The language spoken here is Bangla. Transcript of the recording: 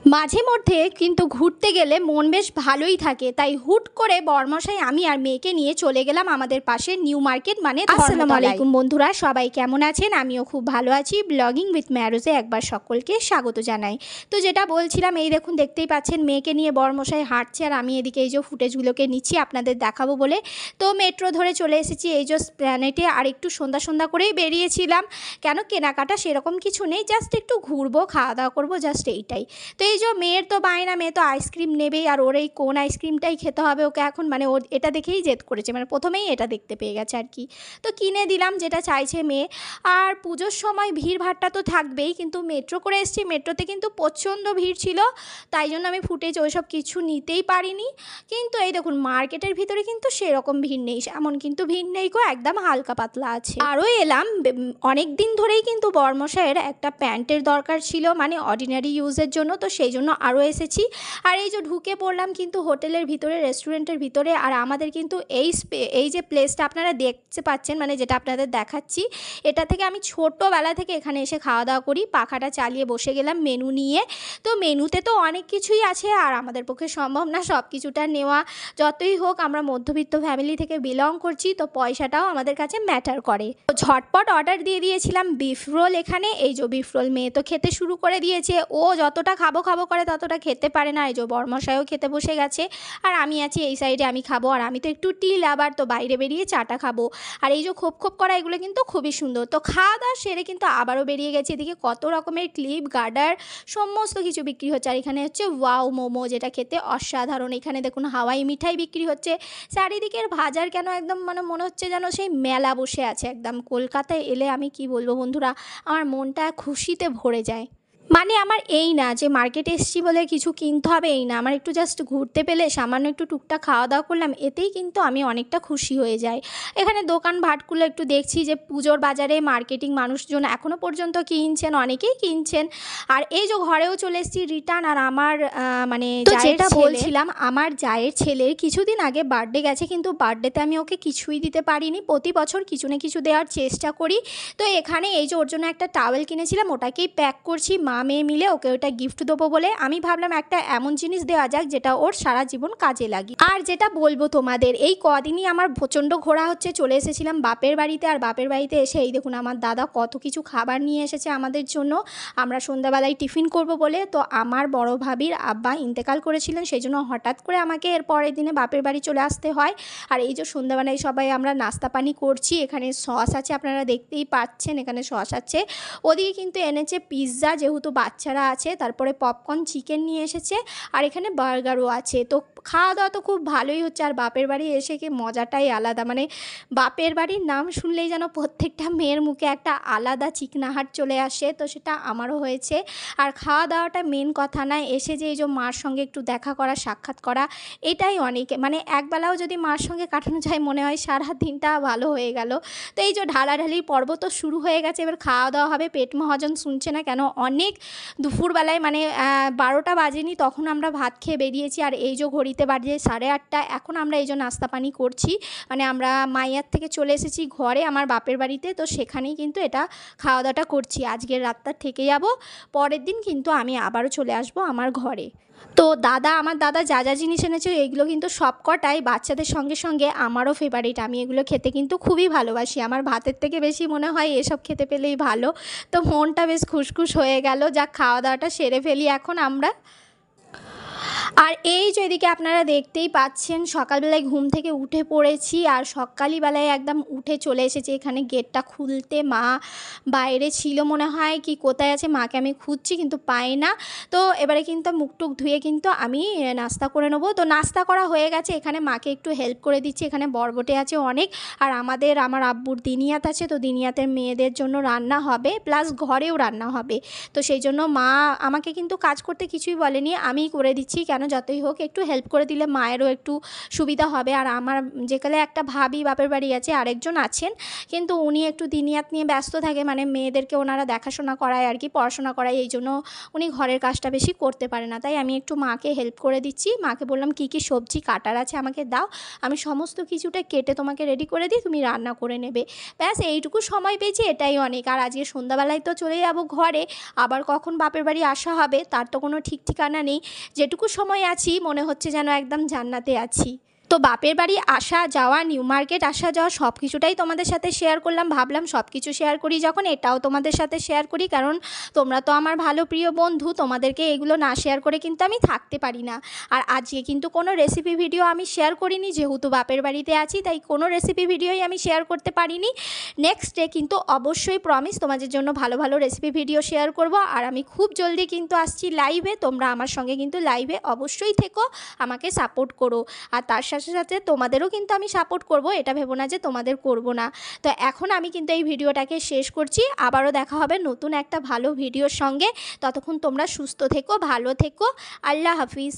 মাঝে মধ্যে কিন্তু ঘুরতে গেলে মন বেশ ভালোই থাকে, তাই হুট করে বরমশাই, আমি আর মেয়েকে নিয়ে চলে গেলাম আমাদের পাশে নিউ মার্কেট মানে আসসালামু আলাইকুম বন্ধুরা, সবাই কেমন আছেন? আমিও খুব ভালো আছি। ব্লগিং উইথ ম্যারোজে একবার সকলকে স্বাগত জানাই। তো যেটা বলছিলাম, এই দেখুন দেখতেই পাচ্ছেন মেয়েকে নিয়ে বরমশাই হাঁটছে আর আমি এদিকে এই যে ফুটেজগুলোকে নিচ্ছি আপনাদের দেখাবো বলে। তো মেট্রো ধরে চলে এসেছি এই যে প্ল্যানেটে। আর একটু সন্ধ্যা সন্ধ্যা করেই বেরিয়েছিলাম, কেন কেনাকাটা সেরকম কিছু নেই, জাস্ট একটু ঘুরবো, খাওয়া দাওয়া করবো, জাস্ট এইটাই। তো এই যে মেয়ের তো বায়না, মেয়ে তো আইসক্রিম নেবেই, আর ওর এই কোন আইসক্রিমটাই খেতে হবে ওকে এখন, মানে ওর এটা দেখেই জেদ করেছে, মানে প্রথমেই এটা দেখতে পেয়ে গেছে আর কি। তো কিনে দিলাম যেটা চাইছে মেয়ে। আর পুজোর সময় ভিড় ভাট্টা তো থাকবেই, কিন্তু মেট্রো করে এসেছি, মেট্রোতে কিন্তু প্রচণ্ড ভিড় ছিল, তাই জন্য আমি ফুটেজ ওইসব কিছু নিতেই পারিনি। কিন্তু এই দেখুন মার্কেটের ভিতরে কিন্তু সেরকম ভিড় নেই, এমন কিন্তু ভিড় নেই গো, একদম হালকা পাতলা আছে। আরও এলাম অনেক দিন ধরেই কিন্তু বরমশাইয়ের একটা প্যান্টের দরকার ছিল, মানে অর্ডিনারি ইউজের জন্য, তো সেই জন্য আরও এসেছি। আর এই যে ঢুকে পড়লাম কিন্তু হোটেলের ভিতরে, রেস্টুরেন্টের ভিতরে। আর আমাদের কিন্তু এই যে প্লেসটা আপনারা দেখতে পাচ্ছেন, মানে যেটা আপনাদের দেখাচ্ছি, এটা থেকে আমি ছোটোবেলা থেকে এখানে এসে খাওয়া দাওয়া করি। পাখাটা চালিয়ে বসে গেলাম মেনু নিয়ে। তো মেনুতে তো অনেক কিছুই আছে, আর আমাদের পক্ষে সম্ভব না সব কিছুটা নেওয়া। যতই হোক আমরা মধ্যবিত্ত ফ্যামিলি থেকে বিলং করছি, তো পয়সাটাও আমাদের কাছে ম্যাটার করে। তো ঝটপট অর্ডার দিয়ে দিয়েছিলাম বিফ রোল। এখানে এই যে বিফ রোল মেয়ে তো খেতে শুরু করে দিয়েছে, ও যতটা খাবো খাবো করে ততটা খেতে পারে না। এই যে বরমশাইও খেতে বসে গেছে, আর আমি আছি এই সাইডে, আমি খাবো। আর আমি তো একটু টিল আবার, তো বাইরে বেরিয়ে চাটা খাবো। আর এই যে খোপ খোপ করা এগুলো কিন্তু খুবই সুন্দর। তো খাওয়া দাওয়া সেরে কিন্তু আবারও বেরিয়ে গেছে। এদিকে কত রকমের ক্লিপ, গার্ডার, সমস্ত কিছু বিক্রি হচ্ছে। আর এখানে হচ্ছে ওয়াও মোমো, যেটা খেতে অসাধারণ। এখানে দেখুন হাওয়াই মিঠাই বিক্রি হচ্ছে। চারিদিকের বাজার কেন একদম মানে মনে হচ্ছে যেন সেই মেলা বসে আছে একদম। কলকাতায় এলে আমি কি বলবো বন্ধুরা, আমার মনটা খুশিতে ভরে যায়। মানে আমার এই না যে মার্কেটে এসেছি বলে কিছু কিনতে হবে, এই না, আমার একটু জাস্ট ঘুরতে পেলে, সামান্য একটু টুকটাক খাওয়া দাওয়া করলাম, এতেই কিন্তু আমি অনেকটা খুশি হয়ে যাই। এখানে দোকান ভাটগুলো একটু দেখছি যে পুজোর বাজারে মার্কেটিং মানুষজন এখনও পর্যন্ত কিনছেন, অনেকেই কিনছেন। আর এই যে ঘরেও চলে এসেছি রিটার্ন। আর আমার মানে যেটা বলছিলাম, আমার জায়ের ছেলের কিছুদিন আগে বার্থডে গেছে, কিন্তু বার্থডেতে আমি ওকে কিছুই দিতে পারিনি। প্রতি বছর কিছু না কিছু দেওয়ার চেষ্টা করি। তো এখানে এই যে ওর জন্য একটা টাওয়েল কিনেছিলাম, ওটাকেই প্যাক করছি, মা মেয়ে মিলে ওকে ওটা গিফট দেবো বলে। আমি ভাবলাম একটা এমন জিনিস দেওয়া যাক যেটা ওর সারা জীবন কাজে লাগে। আর যেটা বলবো তোমাদের, এই কদিনই আমার প্রচণ্ড ঘোরা হচ্ছে। চলে এসেছিলাম বাপের বাড়িতে, আর বাপের বাড়িতে এসে এই দেখুন আমার দাদা কত কিছু খাবার নিয়ে এসেছে আমাদের জন্য। আমরা সন্ধ্যাবেলায় টিফিন করব বলে। তো আমার বড় ভাবির আব্বা ইন্তেকাল করেছিলেন, সেই জন্য হঠাৎ করে আমাকে এর পরের দিনে বাপের বাড়ি চলে আসতে হয়। আর এই যে সন্ধ্যাবেলায় সবাই আমরা নাস্তা পানি করছি। এখানে সস আছে, আপনারা দেখতেই পাচ্ছেন, এখানে সস আছে। ওদিকে কিন্তু এনেছে পিৎজা, যেহেতু বাচ্চারা আছে, তারপরে পপকর্ন, চিকেন নিয়ে এসেছে, আর এখানে বার্গারও আছে। তো খাওয়া দাওয়া তো খুব ভালোই হচ্ছে। আর বাপের বাড়ি এসে কি মজাটাই আলাদা, মানে বাপের বাড়ির নাম শুনলেই যেন প্রত্যেকটা মেয়ের মুখে একটা আলাদা চিকনাহাট চলে আসে, তো সেটা আমারও হয়েছে। আর খাওয়া দাওয়াটা মেন কথা না, এসে যে এই যে মার সঙ্গে একটু দেখা করা, সাক্ষাৎ করা, এটাই অনেক, মানে একবেলাও যদি মার সঙ্গে কাটানো যায় মনে হয় সারা দিনটা ভালো হয়ে গেল। তো এই যে ঢালাঢালি পর্ব তো শুরু হয়ে গেছে, এবার খাওয়া দাওয়া হবে। পেট মহাজন শুনছে না কেন, অনেক দুপুরবেলায়, মানে 12টা বাজেনি তখন আমরা ভাত খেয়ে বেরিয়েছি। আর এই যে ঘড়িতে বাজে 8:30, এখন আমরা এই যে নাস্তা পানি করছি। মানে আমরা মাইয়ার থেকে চলে এসেছি ঘরে আমার বাপের বাড়িতে, তো সেখানেই কিন্তু এটা খাওয়া দাওয়াটা করছি। আজকের রাতটা থেকে যাব, পরের দিন কিন্তু আমি আবারও চলে আসব আমার ঘরে। তো আমার দাদা যা যা জিনিস এনেছে এইগুলো কিন্তু সবকটাই বাচ্চাদের সঙ্গে সঙ্গে আমারও ফেভারিট। আমি এগুলো খেতে কিন্তু খুবই ভালোবাসি, আমার ভাতের থেকে বেশি মনে হয় এসব খেতে পেলেই ভালো। তো মনটা বেশ খুশখুশ হয়ে গেল, যা খাওয়া দাওয়াটা সেরে ফেলি এখন আমরা। আর এই যে এদিকে আপনারা দেখতেই পাচ্ছেন, সকালবেলায় ঘুম থেকে উঠে পড়েছি, আর সকালবেলায় একদম উঠে চলে এসেছি এখানে গেটটা খুলতে। মা বাইরে ছিল মনে হয়, কি কোথায় আছে, মাকে আমি খুঁজছি কিন্তু পাই না। তো এবারে কিন্তু মুখ টুক ধুয়ে কিন্তু আমি নাস্তা করে নেবো। তো নাস্তা করা হয়ে গেছে, এখানে মাকে একটু হেল্প করে দিচ্ছি। এখানে বরবটে আছে অনেক, আর আমার আব্বুর দিনিয়াত আছে, তো দিনিয়াতের মেয়েদের জন্য রান্না হবে, প্লাস ঘরেও রান্না হবে। তো সেই জন্য মা আমাকে কিন্তু কাজ করতে কিছুই বলেনি, আমিই করে দিচ্ছি, কেন কেন, যতই হোক একটু হেল্প করে দিলে মায়েরও একটু সুবিধা হবে। আর আমার যেকালে একটা ভাবি বাপের বাড়ি আছে, আরেকজন আছেন, কিন্তু উনি একটু দিনিয়াত নিয়ে ব্যস্ত থাকে, মানে মেয়েদেরকে ওনারা দেখাশোনা করায় আর কি, পড়াশোনা করায়, এই জন্য উনি ঘরের কাজটা বেশি করতে পারে না। তাই আমি একটু মাকে হেল্প করে দিচ্ছি। মাকে বললাম কী কী সবজি কাটার আছে আমাকে দাও, আমি সমস্ত কিছুটা কেটে তোমাকে রেডি করে দিই, তুমি রান্না করে নেবে। ব্যাস এইটুকু সময় পেয়েছি, এটাই অনেক। আর আজকে সন্ধ্যাবেলায় তো চলে যাব ঘরে, আবার কখন বাপের বাড়ি আসা হবে তার তো কোনো ঠিক ঠিকানা নেই। যেটুকু সময় আছি মনে হচ্ছে যেন একদম জান্নাতে আছি। তো বাপের বাড়ি আসা যাওয়া, নিউ মার্কেট আসা যাওয়া সব কিছুটাই তোমাদের সাথে শেয়ার করলাম। ভাবলাম সব কিছু শেয়ার করি যখন, এটাও তোমাদের সাথে শেয়ার করি, কারণ তোমরা তো আমার ভালো প্রিয় বন্ধু, তোমাদেরকে এগুলো না শেয়ার করে কিন্তু আমি থাকতে পারি না। আর আজকে কিন্তু কোনো রেসিপি ভিডিও আমি শেয়ার করিনি, যেহেতু বাপের বাড়িতে আছি তাই কোনো রেসিপি ভিডিওই আমি শেয়ার করতে পারিনি। নেক্সট ডে কিন্তু অবশ্যই প্রমিস তোমাদের জন্য ভালো ভালো রেসিপি ভিডিও শেয়ার করব। আর আমি খুব জলদি কিন্তু আসছি লাইভে, তোমরা আমার সঙ্গে কিন্তু লাইভে অবশ্যই থেকো, আমাকে সাপোর্ট করো। আর তার সাথে সাথে তোমাদেরও কিন্তু আমি সাপোর্ট করব, এটা ভেবো না যে তোমাদের করব না। তো এখন আমি কিন্তু এই ভিডিওটাকে শেষ করছি, আবারও দেখা হবে নতুন একটা ভালো ভিডিওর সঙ্গে। ততক্ষণ তোমরা সুস্থ থেকো, ভালো থেকো, আল্লাহ হাফিজ।